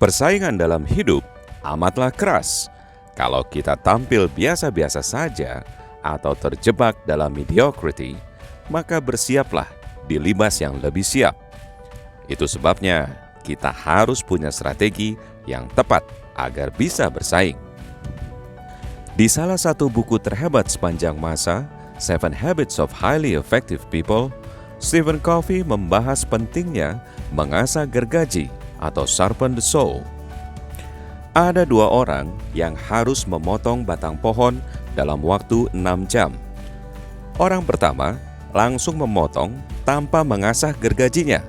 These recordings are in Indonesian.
Persaingan dalam hidup amatlah keras. Kalau kita tampil biasa-biasa saja atau terjebak dalam mediocrity, maka bersiaplah di libas yang lebih siap. Itu sebabnya kita harus punya strategi yang tepat agar bisa bersaing. Di salah satu buku terhebat sepanjang masa, 7 Habits of Highly Effective People, Stephen Covey membahas pentingnya mengasah gergaji atau sharpen the saw. Ada 2 orang yang harus memotong batang pohon dalam waktu 6 jam. Orang pertama langsung memotong tanpa mengasah gergajinya.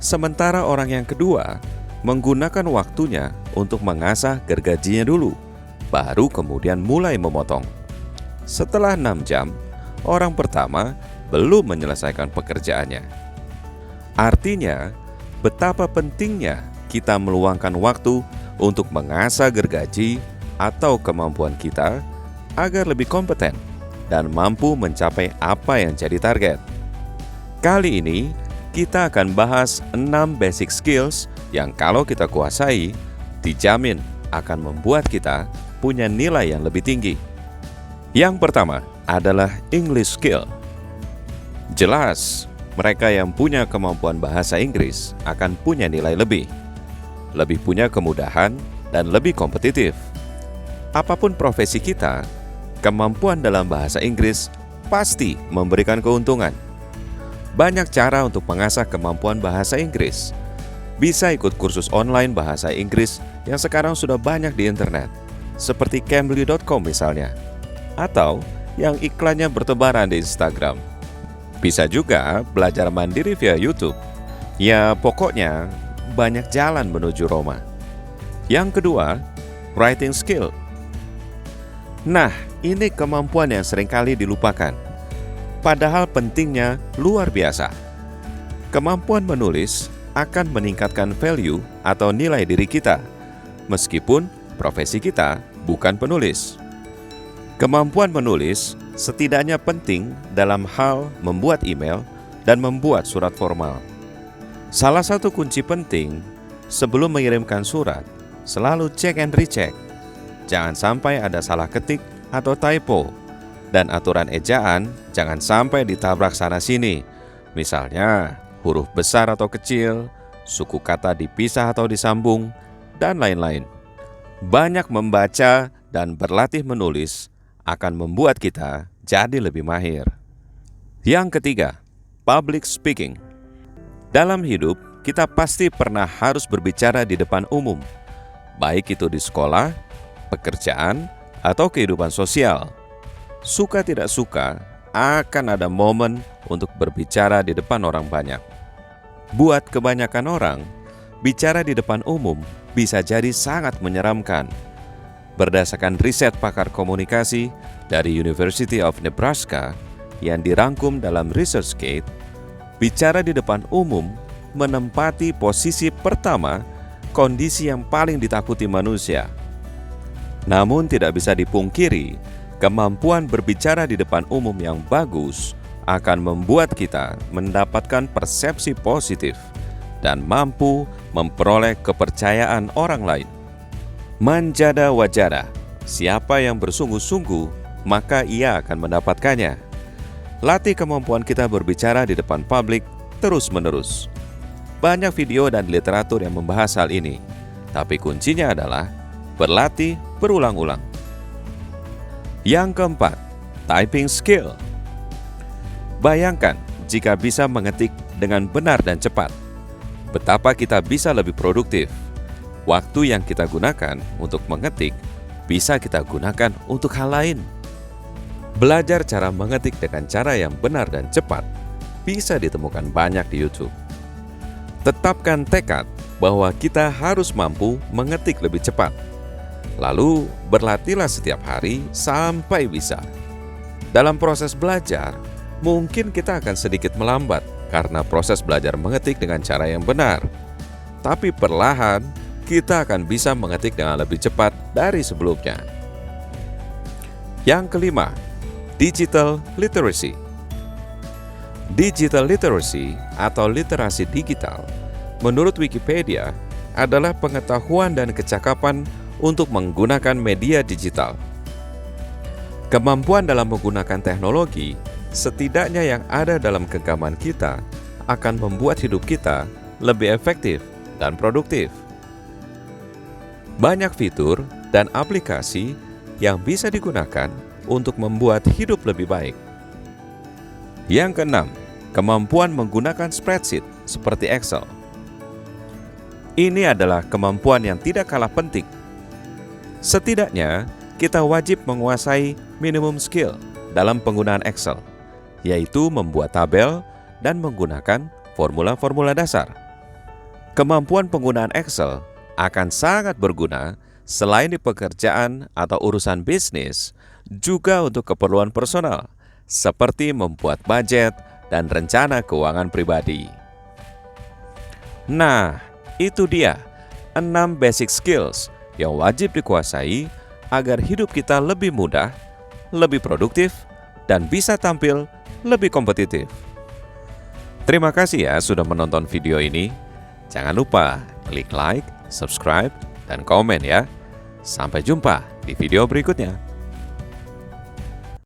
Sementara orang yang kedua menggunakan waktunya untuk mengasah gergajinya dulu, baru kemudian mulai memotong. Setelah 6 jam, orang pertama belum menyelesaikan pekerjaannya. Artinya, betapa pentingnya kita meluangkan waktu untuk mengasah gergaji atau kemampuan kita agar lebih kompeten dan mampu mencapai apa yang jadi target. Kali ini, kita akan bahas 6 basic skills yang kalau kita kuasai, dijamin akan membuat kita punya nilai yang lebih tinggi. Yang pertama adalah English skill. Jelas, mereka yang punya kemampuan bahasa Inggris akan punya nilai lebih punya kemudahan dan lebih kompetitif. Apapun profesi kita, kemampuan dalam bahasa Inggris pasti memberikan keuntungan. Banyak cara untuk mengasah kemampuan bahasa Inggris. Bisa ikut kursus online bahasa Inggris yang sekarang sudah banyak di internet, seperti cambly.com misalnya, atau yang iklannya bertebaran di Instagram. Bisa juga belajar mandiri via YouTube. Ya, pokoknya banyak jalan menuju Roma. Yang kedua, writing skill. Nah, ini kemampuan yang seringkali dilupakan. Padahal pentingnya luar biasa. Kemampuan menulis akan meningkatkan value atau nilai diri kita, meskipun profesi kita bukan penulis. Kemampuan menulis setidaknya penting dalam hal membuat email dan membuat surat formal. Salah satu kunci penting sebelum mengirimkan surat, selalu cek and recheck. Jangan sampai ada salah ketik atau typo. Dan aturan ejaan jangan sampai ditabrak sana-sini. Misalnya, huruf besar atau kecil, suku kata dipisah atau disambung, dan lain-lain. Banyak membaca dan berlatih menulis akan membuat kita jadi lebih mahir. Yang ketiga, public speaking. Dalam hidup, kita pasti pernah harus berbicara di depan umum, baik itu di sekolah, pekerjaan, atau kehidupan sosial. Suka tidak suka, akan ada momen untuk berbicara di depan orang banyak. Buat kebanyakan orang, bicara di depan umum bisa jadi sangat menyeramkan. Berdasarkan riset pakar komunikasi dari University of Nebraska yang dirangkum dalam ResearchGate, bicara di depan umum menempati posisi pertama kondisi yang paling ditakuti manusia. Namun tidak bisa dipungkiri, kemampuan berbicara di depan umum yang bagus akan membuat kita mendapatkan persepsi positif dan mampu memperoleh kepercayaan orang lain. Manjada wajada, siapa yang bersungguh-sungguh, maka ia akan mendapatkannya. Latih kemampuan kita berbicara di depan publik terus-menerus. Banyak video dan literatur yang membahas hal ini, tapi kuncinya adalah berlatih berulang-ulang. Yang keempat, typing skill. Bayangkan jika bisa mengetik dengan benar dan cepat. Betapa kita bisa lebih produktif. Waktu yang kita gunakan untuk mengetik bisa kita gunakan untuk hal lain. Belajar cara mengetik dengan cara yang benar dan cepat bisa ditemukan banyak di YouTube. Tetapkan tekad bahwa kita harus mampu mengetik lebih cepat. Lalu berlatihlah setiap hari sampai bisa. Dalam proses belajar, mungkin kita akan sedikit melambat karena proses belajar mengetik dengan cara yang benar. Tapi perlahan, kita akan bisa mengetik dengan lebih cepat dari sebelumnya. Yang kelima, digital literacy. Digital literacy atau literasi digital, menurut Wikipedia, adalah pengetahuan dan kecakapan untuk menggunakan media digital. Kemampuan dalam menggunakan teknologi, setidaknya yang ada dalam genggaman kita, akan membuat hidup kita lebih efektif dan produktif. Banyak fitur dan aplikasi yang bisa digunakan untuk membuat hidup lebih baik. Yang keenam, kemampuan menggunakan spreadsheet seperti Excel. Ini adalah kemampuan yang tidak kalah penting. Setidaknya, kita wajib menguasai minimum skill dalam penggunaan Excel, yaitu membuat tabel dan menggunakan formula-formula dasar. Kemampuan penggunaan Excel akan sangat berguna selain di pekerjaan atau urusan bisnis, juga untuk keperluan personal, seperti membuat budget dan rencana keuangan pribadi. Nah, itu dia 6 basic skills yang wajib dikuasai agar hidup kita lebih mudah, lebih produktif, dan bisa tampil lebih kompetitif. Terima kasih ya sudah menonton video ini. Jangan lupa klik like, subscribe, dan komen ya. Sampai jumpa di video berikutnya.